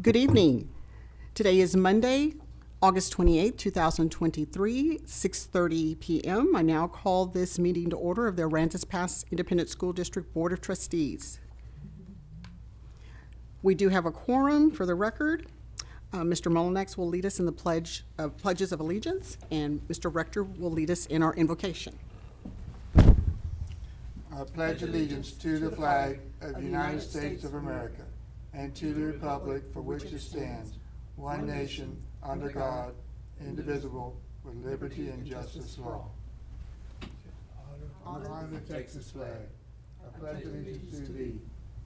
Good evening. Today is Monday, August 28, 2023, 6:30 p.m. I now call this meeting to order of the Aransas Pass Independent School District Board of Trustees. We do have a quorum for the record. Mr. Mullinex will lead us in the pledges of allegiance, and Mr. Rector will lead us in our invocation. I pledge allegiance to the flag of the United States of America and to the republic for which it stands, one nation, under God, indivisible, with liberty and justice for all. Honor the Texas flag. I pledge allegiance to thee,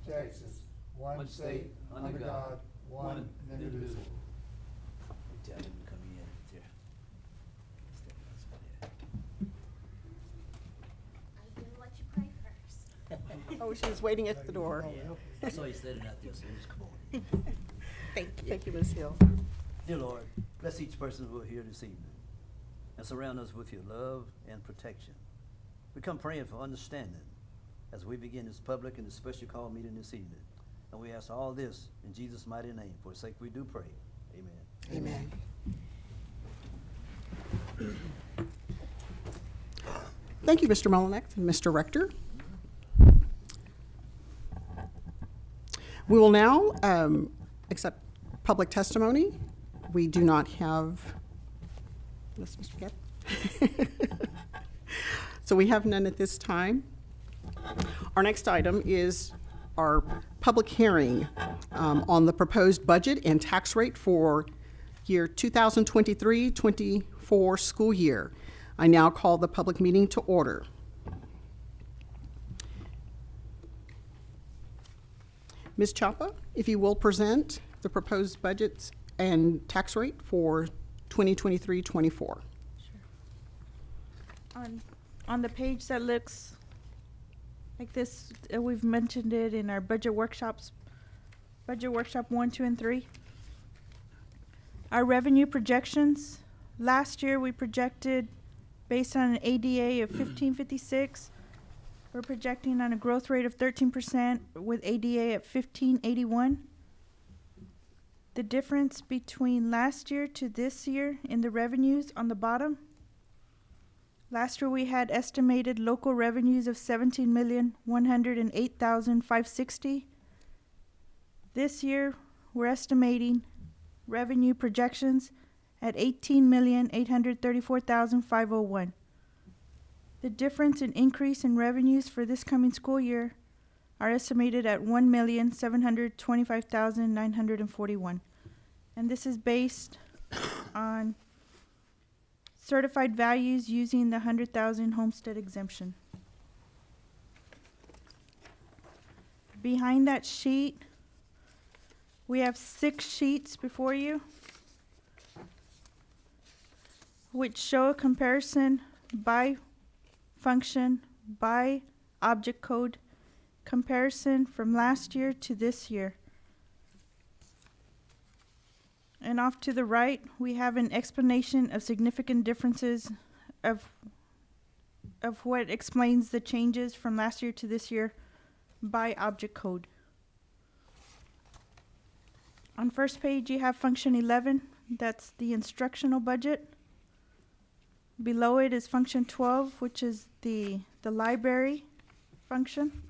Texas, one state, under God, one and indivisible. Tell him to come in there. I was gonna let you pray first. Oh, she was waiting at the door. I saw you standing out there, so just come on. Thank you. Thank you, Ms. Hill. Dear Lord, bless each person who are here this evening and surround us with your love and protection. We come praying for understanding as we begin this public and this special call meeting this evening. And we ask all this in Jesus' mighty name. For his sake we do pray. Amen. Amen. Thank you, Mr. Mullinex and Mr. Rector. We will now accept public testimony. We do not have, yes, Mr. Gett. So we have none at this time. Our next item is our public hearing on the proposed budget and tax rate for year 2023-24 school year. I now call the public meeting to order. Ms. Chapa, if you will present the proposed budgets and tax rate for 2023-24. Sure. On the page that looks like this, we've mentioned it in our budget workshops, budget workshop 1, 2, and 3. Our revenue projections, last year we projected based on an ADA of 1556. We're projecting on a growth rate of 13% with ADA at 1581. The difference between last year to this year in the revenues on the bottom. Last year we had estimated local revenues of 17,108,560. This year we're estimating revenue projections at 18,834,501. The difference in increase in revenues for this coming school year are estimated at 1,725,941. And this is based on certified values using the 100,000 homestead exemption. Behind that sheet, we have 6 sheets before you, which show a comparison by function, by object code, comparison from last year to this year. And off to the right, we have an explanation of significant differences of what explains the changes from last year to this year by object code. On first page, you have function 11. That's the instructional budget. Below it is function 12, which is the library function.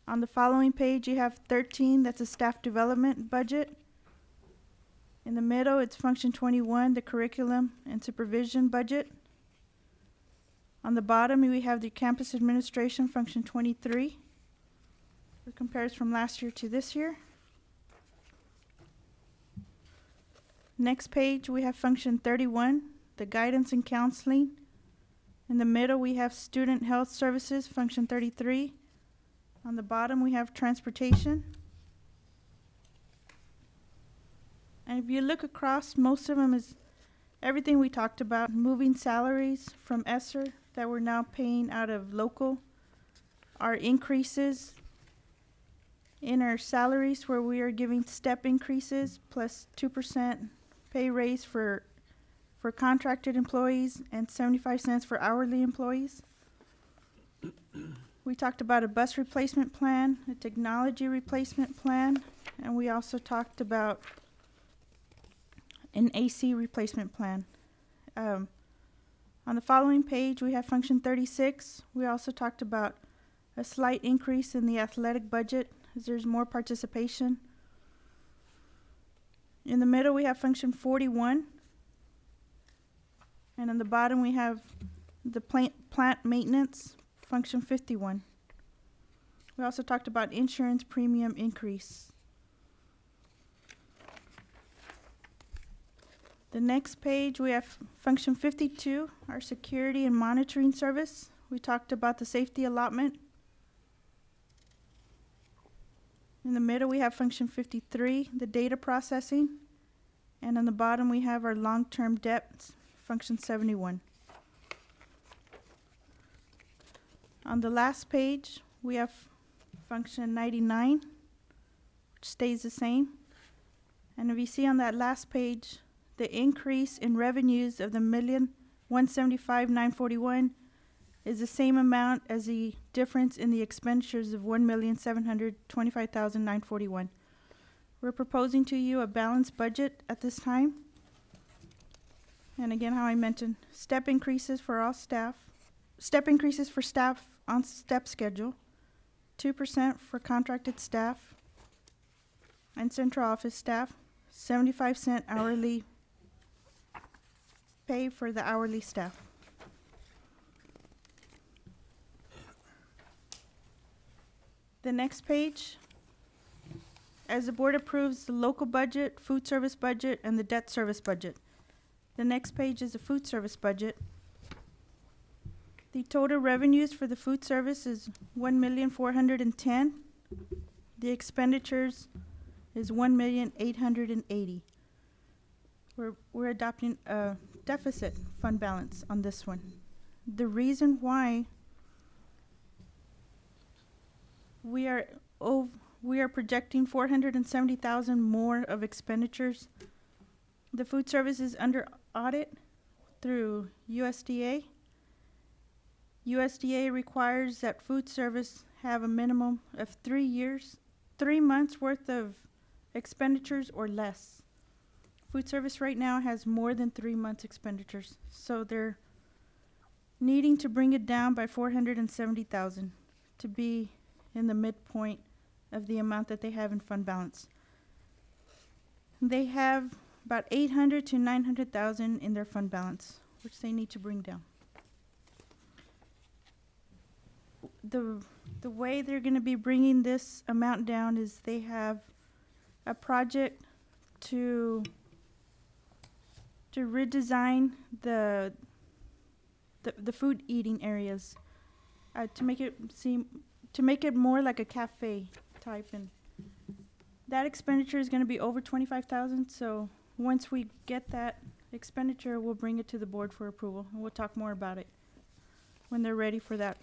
On the following page, you have 13. That's a staff development budget. In the middle, it's function 21, the curriculum and supervision budget. On the bottom, we have the campus administration function 23. It compares from last year to this year. Next page, we have function 31, the guidance and counseling. In the middle, we have student health services, function 33. On the bottom, we have transportation. And if you look across, most of them is everything we talked about, moving salaries from ESSER that we're now paying out of local, our increases in our salaries where we are giving step increases plus 2% pay raise for contracted employees and 75 cents for hourly employees. we talked about a bus replacement plan, a technology replacement plan, and we also talked about an AC replacement plan. On the following page, we have function 36. We also talked about a slight increase in the athletic budget as there's more participation. In the middle, we have function 41. And on the bottom, we have the plant maintenance, function 51. We also talked about insurance premium increase. The next page, we have function 52, our security and monitoring service. We talked about the safety allotment. In the middle, we have function 53, the data processing. And on the bottom, we have our long-term debt, function 71. On the last page, we have function 99, which stays the same. And if you see on that last page, the increase in revenues of the $1,175,941 is the same amount as the difference in the expenditures of $1,725,941. We're proposing to you a balanced budget at this time. And again, how I mentioned, step increases for all staff, step increases for staff on step schedule, 2% for contracted staff and central office staff, 75-cent hourly pay for the hourly staff. The next page, as the board approves the local budget, food service budget, and the debt service budget. The next page is the food service budget. The total revenues for the food service is $1,410,000. The expenditures is $1,880,000. We're adopting a deficit fund balance on this one. The reason why we are projecting $470,000 more of expenditures. The food service is under audit through USDA. USDA requires that food service have a minimum of 3 months worth of expenditures or less. Food service right now has more than 3 months expenditures, so they're needing to bring it down by $470,000 to be in the midpoint of the amount that they have in fund balance. They have about $800,000 to $900,000 in their fund balance, which they need to bring down. The way they're going to be bringing this amount down is they have a project to redesign the food eating areas, to make it more like a cafe type, and that expenditure is going to be over $25,000. So once we get that expenditure, we'll bring it to the board for approval, and we'll talk more about it when they're ready for that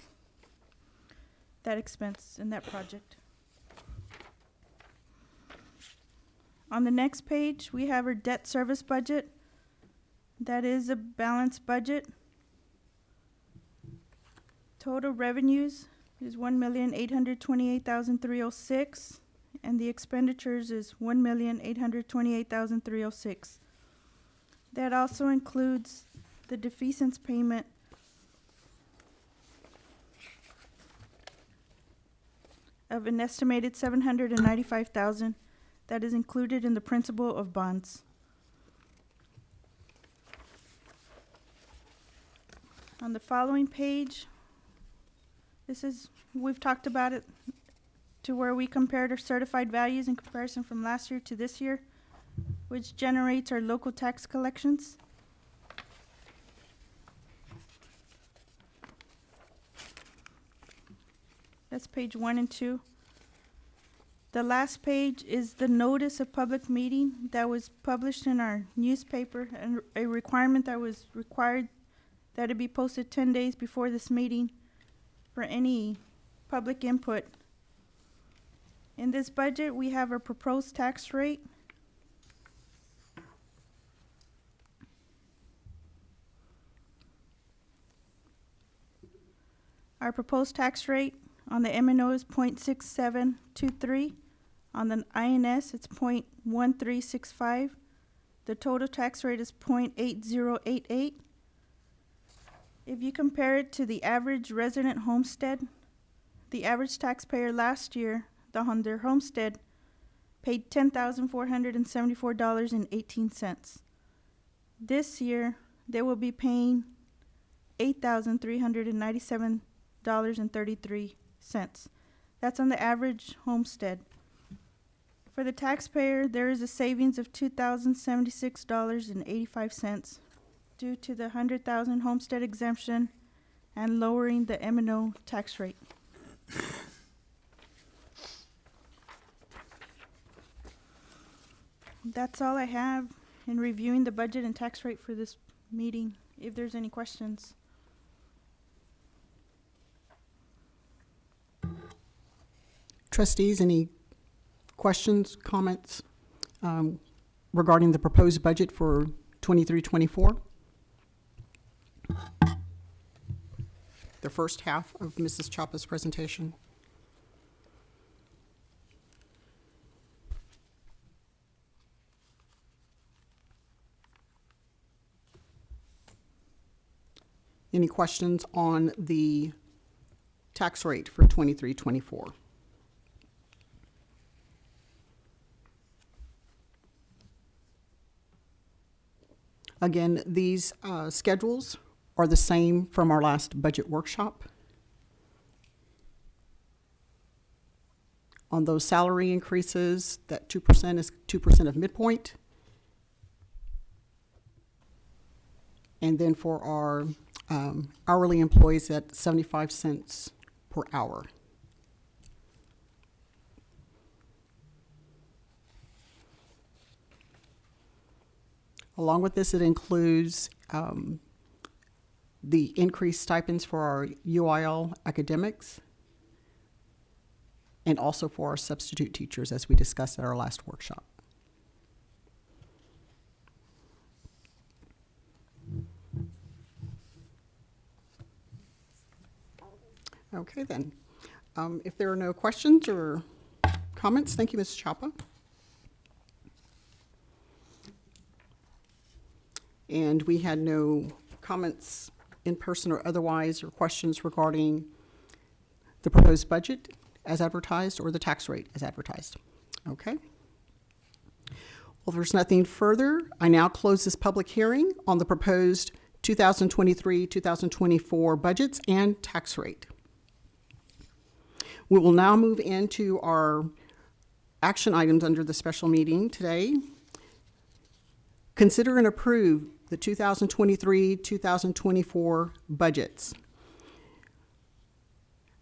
expense and that project. On the next page, we have our debt service budget. That is a balanced budget. Total revenues is $1,828,306, and the expenditures is $1,828,306. That also includes the defeasance payment of an estimated $795,000 that is included in the principal of bonds. On the following page, we've talked about it to where we compared our certified values in comparison from last year to this year, which generates our local tax collections. That's page 1 and 2. The last page is the notice of public meeting that was published in our newspaper, and a requirement that was required that it be posted 10 days before this meeting for any public input. In this budget, we have a proposed tax rate. Our proposed tax rate On the M&O is 0.6723. On the INS, it's 0.1365. The total tax rate is 0.8088. If you compare it to the average resident homestead, the average taxpayer last year, on their homestead, paid $10,474.18. This year, they will be paying $8,397.33. That's on the average homestead. For the taxpayer, there is a savings of $2,076.85 due to the 100,000 homestead exemption and lowering the M&O tax rate. That's all I have in reviewing the budget and tax rate for this meeting, if there's any questions. Trustees, any questions, comments regarding the proposed budget for 23-24? The first half of Mrs. Chapa's presentation. Any questions on the tax rate for 23-24? Again, these schedules are the same from our last budget workshop. On those salary increases, that 2% is 2% of midpoint. And then for our hourly employees at 75 cents per hour. Along with this, it includes the increased stipends for our UIL academics and also for our substitute teachers, as we discussed at our last workshop. Okay, then. If there are no questions or comments, thank you, Ms. Chapa. And we had no comments in person or otherwise, or questions regarding the proposed budget as advertised or the tax rate as advertised. Okay. Well, if there's nothing further, I now close this public hearing on the proposed 2023-2024 budgets and tax rate. We will now move into our action items under the special meeting today. Consider and approve the 2023-2024 budgets.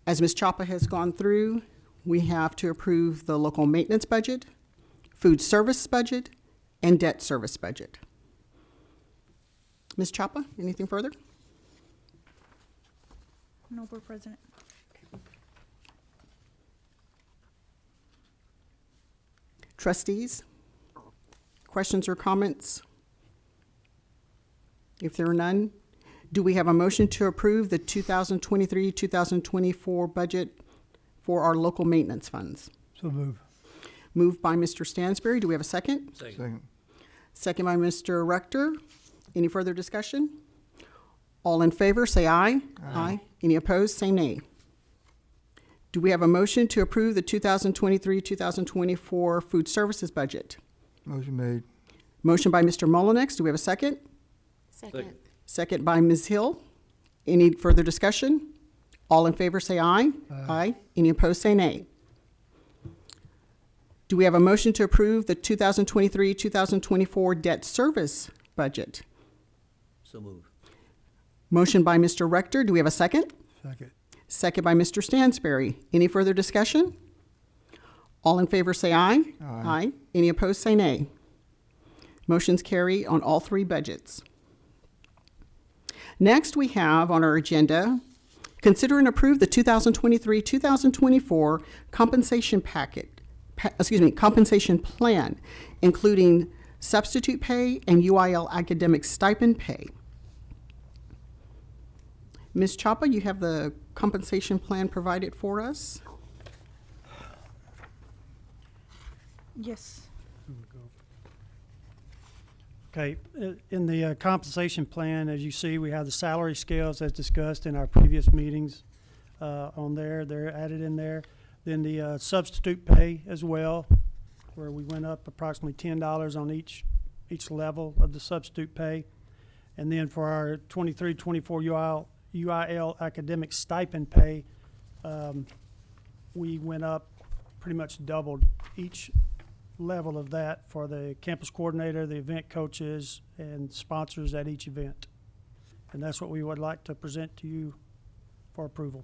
As Ms. Chapa has gone through, we have to approve the local maintenance budget, food service budget, and debt service budget. Ms. Chapa, anything further? No, Board President. Trustees, questions or comments? If there are none, do we have a motion to approve the 2023-2024 budget for our local maintenance funds? So move. Moved by Mr. Stansberry. Do we have a second? Second. Second by Mr. Rector. Any further discussion? All in favor, say aye. Aye. Any opposed, say nay. Do we have a motion to approve the 2023-2024 food services budget? Motion made. Motion by Mr. Mullinex. Do we have a second? Second. Second by Ms. Hill. Any further discussion? All in favor, say aye. Aye. Any opposed, say nay. Do we have a motion to approve the 2023-2024 debt service budget? So move. Motion by Mr. Rector. Do we have a second? Second. Second by Mr. Stansberry. Any further discussion? All in favor, say aye. Aye. Any opposed, say nay. Motions carry on all three budgets. Next, we have on our agenda, consider and approve the 2023-2024 compensation compensation plan, including substitute pay and UIL academic stipend pay. Ms. Chapa, you have the compensation plan provided for us. Yes. Okay, in the compensation plan, as you see, we have the salary scales as discussed in our previous meetings on there. They're added in there. Then the substitute pay as well, where we went up approximately $10 on each level of the substitute pay. And then for our 23-24 UIL academic stipend pay, we went up, pretty much doubled each level of that for the campus coordinator, the event coaches, and sponsors at each event. And that's what we would like to present to you for approval.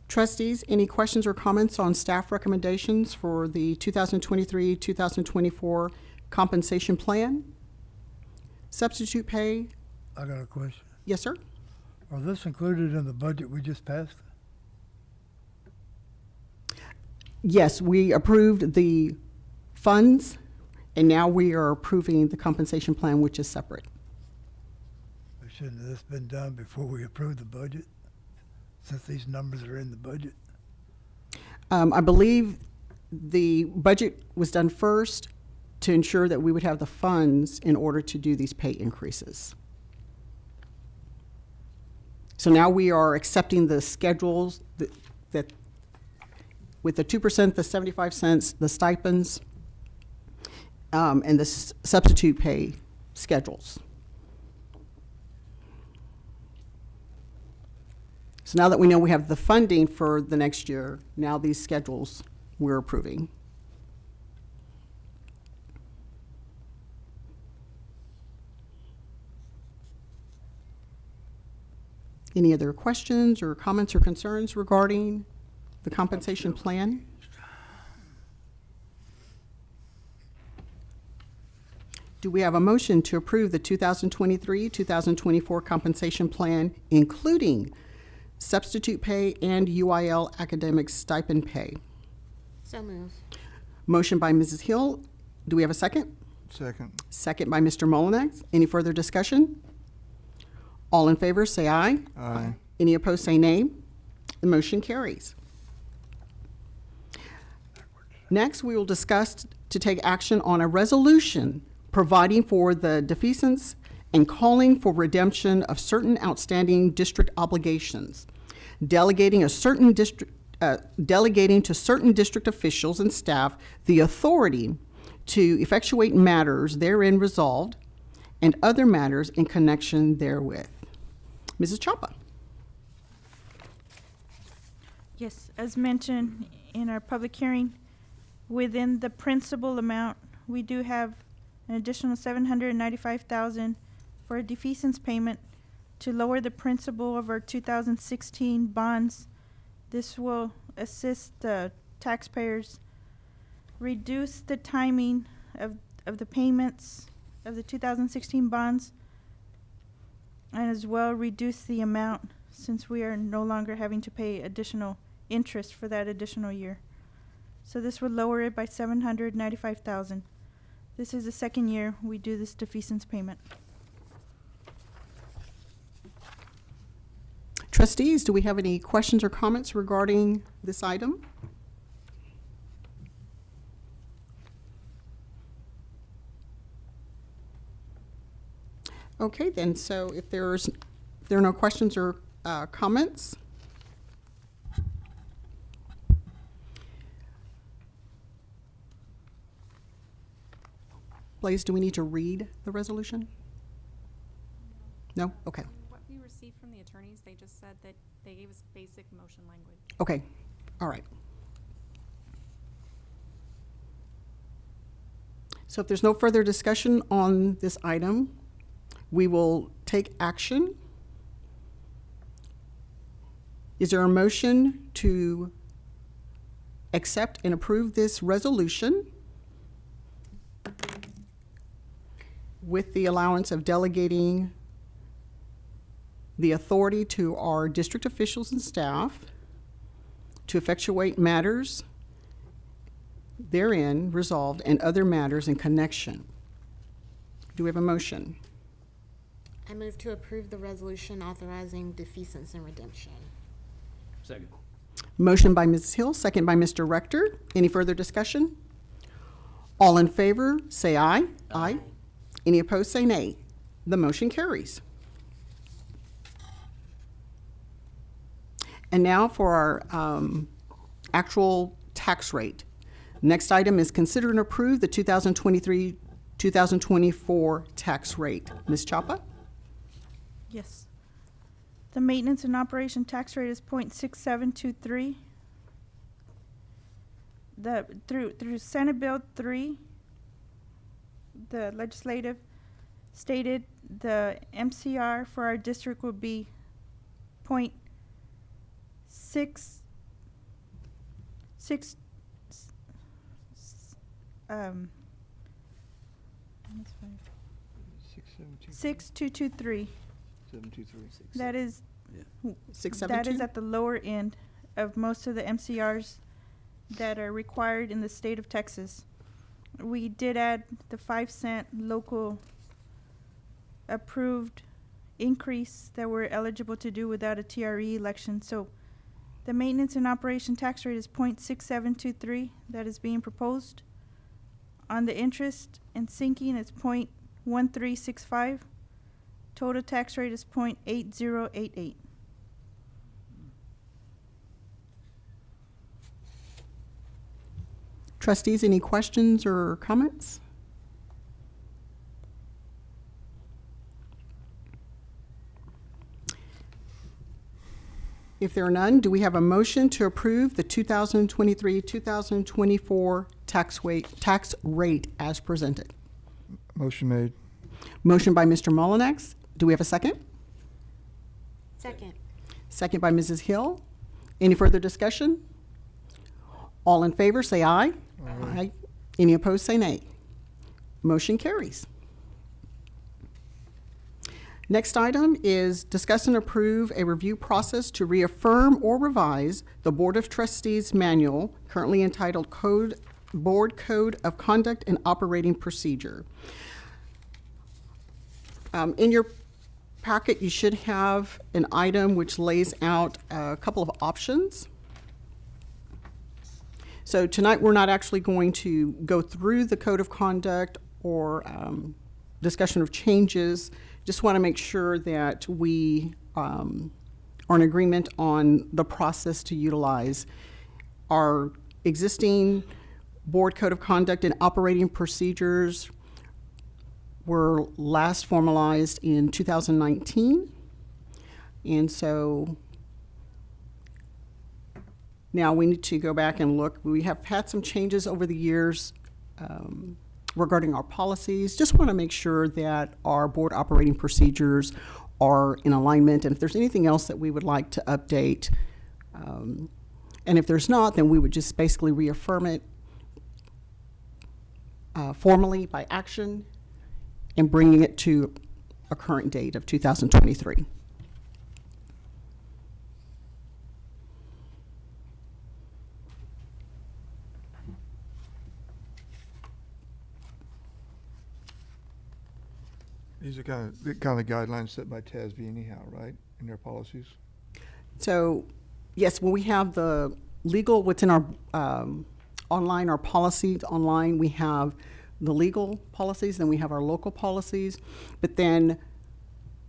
Trustees, any questions or comments on staff recommendations for the 2023-2024 compensation plan? Substitute pay? I got a question. Yes, sir. Are this included in the budget we just passed? Yes, we approved the funds, and now we are approving the compensation plan, which is separate. Or shouldn't this been done before we approved the budget, since these numbers are in the budget? I believe the budget was done first to ensure that we would have the funds in order to do these pay increases. So now we are accepting the schedules that with the 2%, the 75 cents, the stipends, and the substitute pay schedules. So now that we know we have the funding for the next year, now these schedules we're approving. Any other questions or comments or concerns regarding the compensation plan? Do we have a motion to approve the 2023-2024 compensation plan, including substitute pay and UIL academic stipend pay? So move. Motion by Mrs. Hill. Do we have a second? Second. Second by Mr. Molinex. Any further discussion? All in favor, say aye. Aye. Any opposed, say nay. The motion carries. Next, we will discuss to take action on a resolution providing for the defeasance and calling for redemption of certain outstanding district obligations, delegating to certain district officials and staff the authority to effectuate matters therein resolved and other matters in connection therewith. Mrs. Chapa. Yes, as mentioned in our public hearing, within the principal amount, we do have an additional $795,000 for a defeasance payment to lower the principal of our 2016 bonds. This will assist the taxpayers, reduce the timing of the payments of the 2016 bonds, and as well reduce the amount since we are no longer having to pay additional interest for that additional year. So this would lower it by $795,000. This is the second year we do this defeasance payment. Trustees, do we have any questions or comments regarding this item? Okay, then, so if there are no questions or comments, Blaze, do we need to read the resolution? No? Okay. What we received from the attorneys, they just said that they gave us basic motion language. Okay, all right. So if there's no further discussion on this item, we will take action. Is there a motion to accept and approve this resolution with the allowance of delegating the authority to our district officials and staff to effectuate matters therein resolved and other matters in connection? Do we have a motion? I move to approve the resolution authorizing defeasance and redemption. Second. Motion by Mrs. Hill, second by Mr. Rector. Any further discussion? All in favor, say aye. Aye. Any opposed, say nay. The motion carries. And now for our actual tax rate. Next item is consider and approve the 2023-2024 tax rate. Ms. Chapa? Yes. The maintenance and operation tax rate is 0.6723. Through Senate Bill 3, the legislative stated the MCR for our district would be 0.6 6223. 723. That is 672? That is at the lower end of most of the MCRs that are required in the state of Texas. We did add the 5-cent local approved increase that we're eligible to do without a TRE election. So the maintenance and operation tax rate is 0.6723 that is being proposed. On the interest and sinking, it's 0.1365. Total tax rate is 0.8088. Trustees, any questions or comments? If there are none, do we have a motion to approve the 2023-2024 tax rate as presented? Motion made. Motion by Mr. Mullinex. Do we have a second? Second. Second by Mrs. Hill. Any further discussion? All in favor, say aye. Aye. Any opposed, say nay. Motion carries. Next item is discuss and approve a review process to reaffirm or revise the Board of Trustees manual, currently entitled Board Code of Conduct and Operating Procedure. In your packet, you should have an item which lays out a couple of options. So tonight, we're not actually going to go through the Code of Conduct or discussion of changes. Just want to make sure that we are in agreement on the process to utilize. Our existing Board Code of Conduct and Operating Procedures were last formalized in 2019. And so now we need to go back and look. We have had some changes over the years regarding our policies. Just want to make sure that our board operating procedures are in alignment. And if there's anything else that we would like to update, and if there's not, then we would just basically reaffirm it formally by action and bringing it to a current date of 2023. These are kind of guidelines set by TASB anyhow, right, in their policies? So, yes, when we have the legal, what's in our online, our policies online, we have the legal policies, then we have our local policies, but then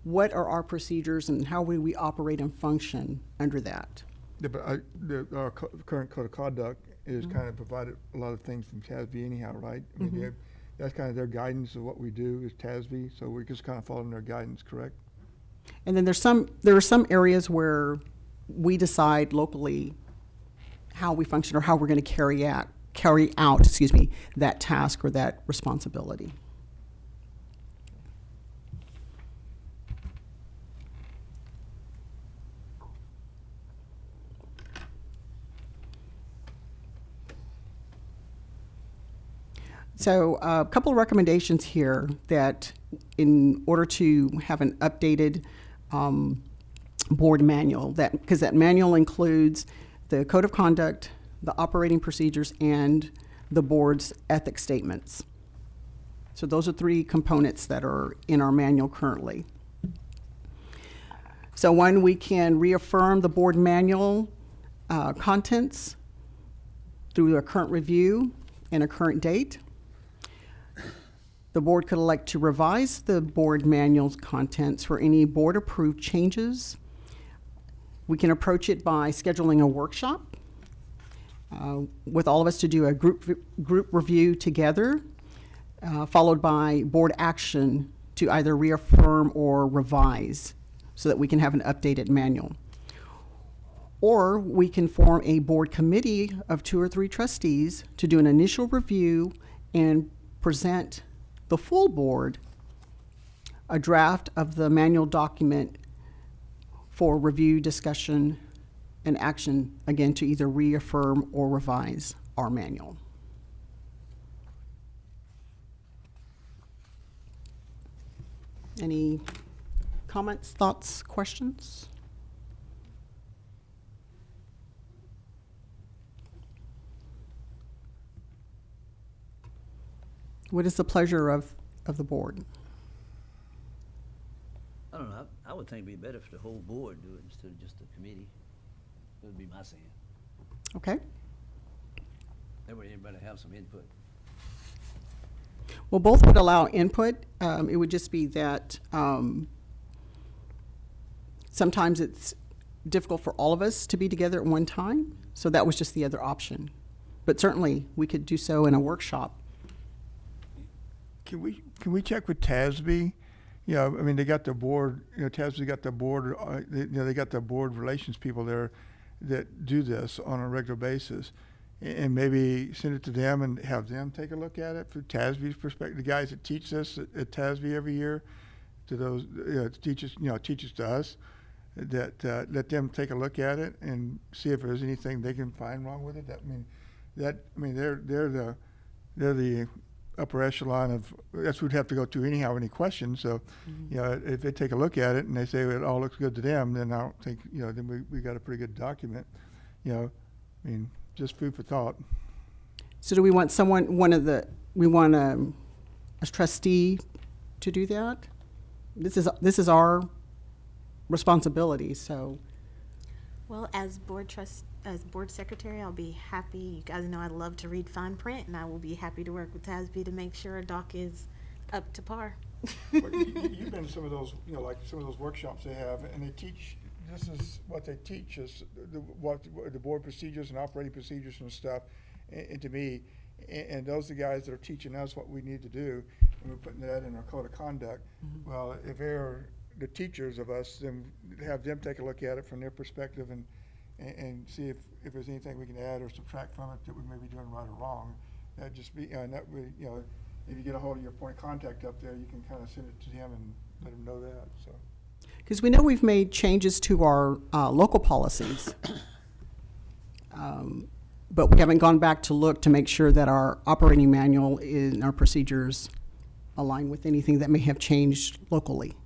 what are our procedures and how will we operate and function under that? Yeah, but our current code of conduct is kind of provided a lot of things from TASB anyhow, right? I mean, that's kind of their guidance of what we do is TASB, so we're just kind of following their guidance, correct? And then there are some areas where we decide locally how we function or how we're going to carry out, that task or that responsibility. So a couple of recommendations here that in order to have an updated board manual, because that manual includes the code of conduct, the operating procedures, and the board's ethics statements. So those are three components that are in our manual currently. So one, we can reaffirm the board manual contents through a current review and a current date. The board could elect to revise the board manual's contents for any board-approved changes. We can approach it by scheduling a workshop with all of us to do a group review together, followed by board action to either reaffirm or revise so that we can have an updated manual. Or we can form a board committee of 2 or 3 trustees to do an initial review and present the full board a draft of the manual document for review, discussion, and action, again, to either reaffirm or revise our manual. Any comments, thoughts, questions? What is the pleasure of the board? I don't know, I would think it'd be better for the whole board do it instead of just the committee. That would be my saying. Okay. That way everybody have some input. Well, both would allow input. It would just be that sometimes it's difficult for all of us to be together at one time. So that was just the other option. But certainly, we could do so in a workshop. Can we check with TASB? You know, I mean, they got the board, you know, TASB got the board, they got the board relations people there that do this on a regular basis. And maybe send it to them and have them take a look at it from TASB's perspective. The guys that teach this at TASB every year, to those teachers to us, that let them take a look at it and see if there's anything they can find wrong with it. They're the upper echelon of, that's what we'd have to go to anyhow, any questions. So, you know, if they take a look at it and they say it all looks good to them, then I don't think, you know, then we got a pretty good document. You know, I mean, just food for thought. So do we want we want a trustee to do that? This is our responsibility, so. Well, as board secretary, I'll be happy. You guys know I love to read fine print, and I will be happy to work with TASB to make sure our doc is up to par. But you've been to some of those, you know, like some of those workshops they have, and they teach, this is what they teach is the board procedures and operating procedures and stuff, and to me, and those are the guys that are teaching us what we need to do, and we're putting that in our code of conduct. Mm-hmm. Well, if they're the teachers of us, then have them take a look at it from their perspective and see if there's anything we can add or subtract from it that we may be doing right or wrong. That'd just be, and that would, you know, if you get a hold of your point of contact up there, you can kind of send it to him and let him know that, so. Because we know we've made changes to our local policies, but we haven't gone back to look to make sure that our operating manual and our procedures align with anything that may have changed locally.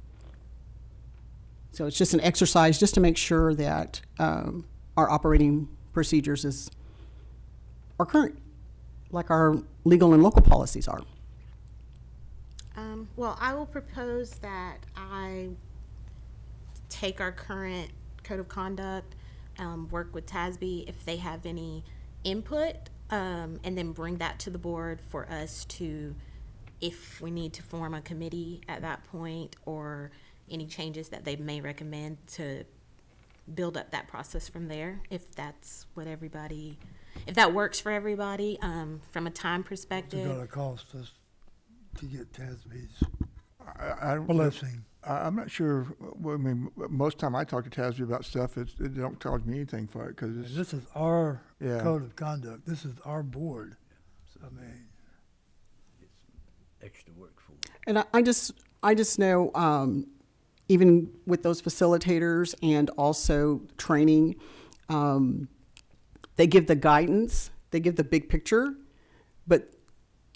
So it's just an exercise just to make sure that our operating procedures are current, like our legal and local policies are. Well, I will propose that I take our current code of conduct, work with TASB if they have any input, and then bring that to the board for us to, if we need to form a committee at that point, or any changes that they may recommend to build up that process from there, if that's what everybody, if that works for everybody, from a time What's it perspective. gonna cost us to get TASB's I don't. blessing? I'm not sure. Well, I mean, most time I talk to TASB about stuff, they don't charge me anything for it because it's. This is our Yeah. code of conduct. This is our board. I mean, It's extra work for them. And I just know, even with those facilitators and also training, they give the guidance, they give the big picture, but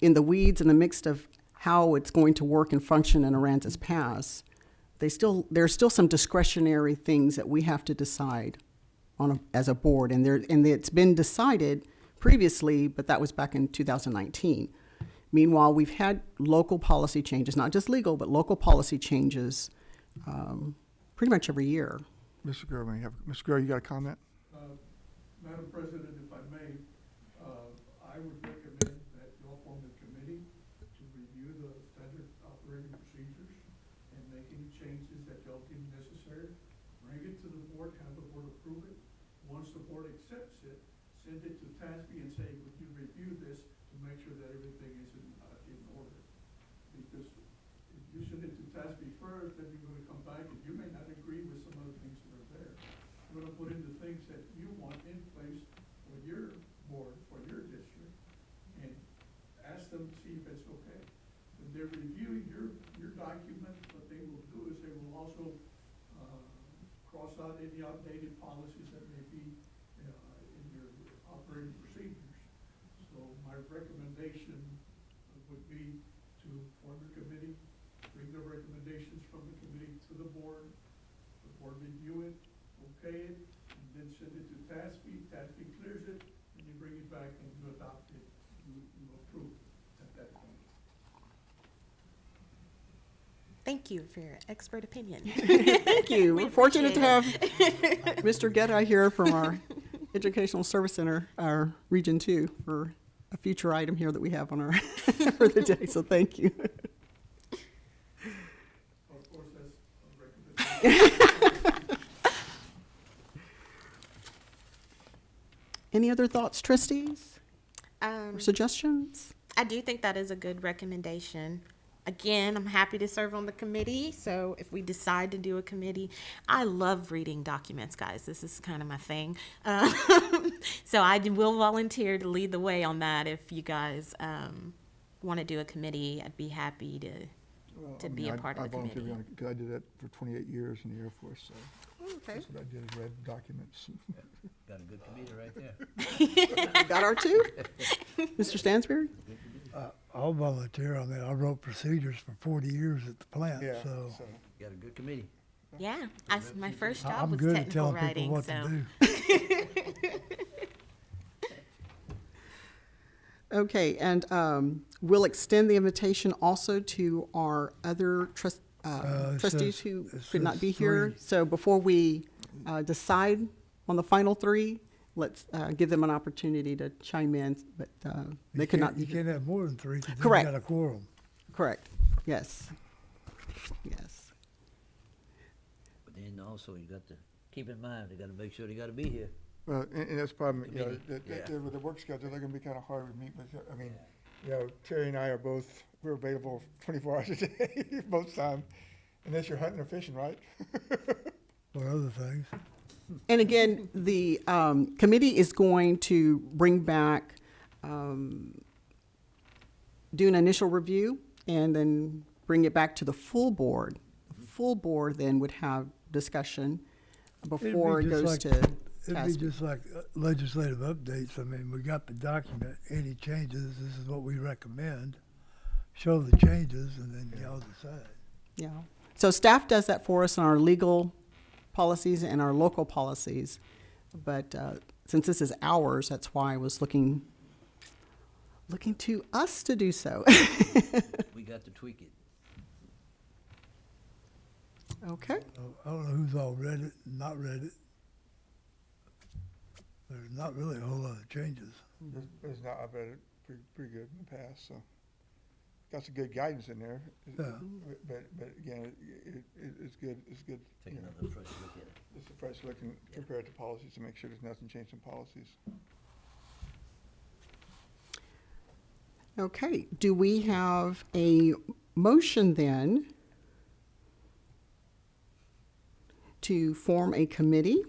in the weeds and the mix of how it's going to work and function in Aransas Pass, there's still some discretionary things that we have to decide on as a board, and it's been decided previously, but that was back in 2019. Meanwhile, we've had local policy changes, not just legal, but local policy changes pretty much every year. Mr. Guerrero, Mr. Guerrero, you got a comment? Madam President, if I may, I would recommend that you all form a committee to review the standard operating procedures and make any changes that y'all deem necessary. Bring it to the board, have the board approve it. Once the board accepts it, send it to TASB and say, would you review this to make sure that everything is in order? Because if you send it to TASB first, then you're gonna come back and you may not agree with some of the things that are there. You're gonna put in the things that you want in place for your board, for your district, and ask them to see if it's okay. When they're reviewing your document, what they will do is they will also, cross out any outdated policies that may be, in your operating procedures. So my recommendation would be to form a committee, bring the recommendations from the committee to the board review it, okay it, and then send it to TASB. TASB clears it, and you bring it back and you adopt it, you approve it at that point. Thank you for your expert opinion. Thank you. We We're fortunate to have appreciate Mr. Guetta here from our Educational Service Center, our Region 2, for a future item here that we have on our, for the day, so thank you. Of course, that's a recommendation. Any other thoughts, trustees, or Um, suggestions? I do think that is a good recommendation. Again, I'm happy to serve on the committee, so if we decide to do a committee, I love reading documents, guys. This is kind of my thing. So I will volunteer to lead the way on that. If you guys want to do a committee, I'd be happy to be a part of the committee. Because I did that for 28 years in the Air Force, so Okay. that's what I did, is read documents. Got a good committee right there. Got our two? Mr. Stansberry? I'll volunteer. I mean, I wrote procedures for 40 years at the plant, Yeah, so Got a good committee. Yeah, my first job I'm was good at technical telling writing, people what so. to do. Okay, and we'll extend the invitation also to our other It trustees says- who it could not says be here. 3. So before we decide on the final 3, let's give them an opportunity to chime in, but they could not be You here. can't have more than 3 because then you Correct. got a quorum. Correct, yes, yes. But then also you got to keep in mind, they gotta make sure they gotta be here. Well, and that's the problem, you know, Committee, with the work schedule, they're gonna be kind of hard to meet with, I mean, you know, Terry and I are both, we're available 24 hours a day, most time, unless you're hunting or fishing, right? Or other things. And again, the committee is going to bring back, do an initial review, and then bring it back to the full board. The full board then would have discussion before it just goes like- to It'd be TASB. just like legislative updates. I mean, we got the document, any changes, this is what we recommend. Show the changes and then y'all decide. Yeah. So staff does that for us in our legal policies and our local policies. But since this is ours, that's why I was looking to us to do so. We got to tweak it. Okay. So I don't know who's all read it and not read it. There's not really a whole lot of changes. There's not, I've read it pretty good in the past, so. Got some good guidance in there, Yeah. but again, it's good, Take you know, another fresh look at it. it's a fresh look and compare it to policies to make sure there's nothing changed in policies. Okay. Do we have a motion then to form a committee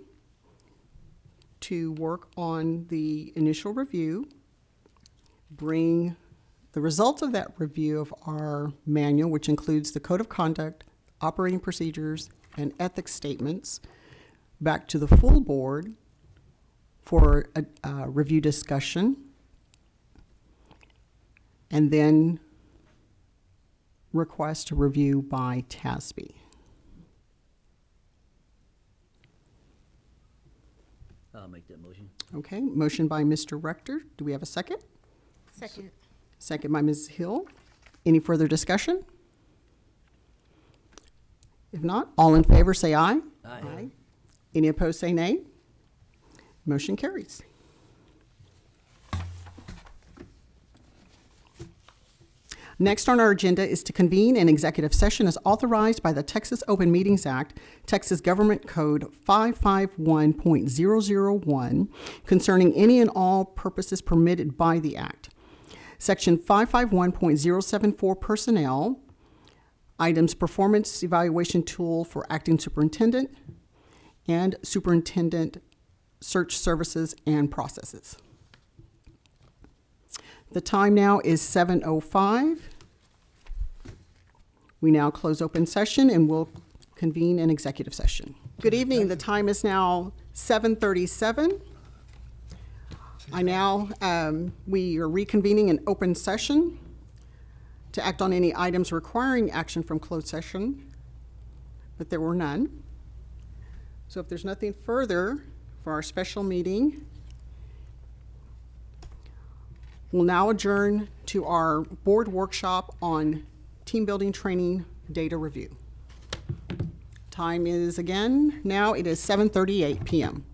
to work on the initial review, bring the results of that review of our manual, which includes the code of conduct, operating procedures, and ethics statements, back to the full board for a review discussion, and then request a review by TASB? I'll make that motion. Okay, motion by Mr. Rector. Do we have a second? Second. Second by Ms. Hill. Any further discussion? If not, all in favor say aye. Aye. Any opposed say nay. Motion carries. Next on our agenda is to convene an executive session as authorized by the Texas Open Meetings Act, Texas Government Code 551.001, concerning any and all purposes permitted by the act. Section 551.074 personnel, items performance evaluation tool for acting superintendent, and superintendent search services and processes. The time now is 7:05. We now close open session and we'll convene an executive session. Good evening. The time is now 7:37. We are reconvening an open session to act on any items requiring action from closed session, but there were none. So if there's nothing further for our special meeting, we'll now adjourn to our board workshop on team building training data review. Time is again, now it is 7:38 p.m.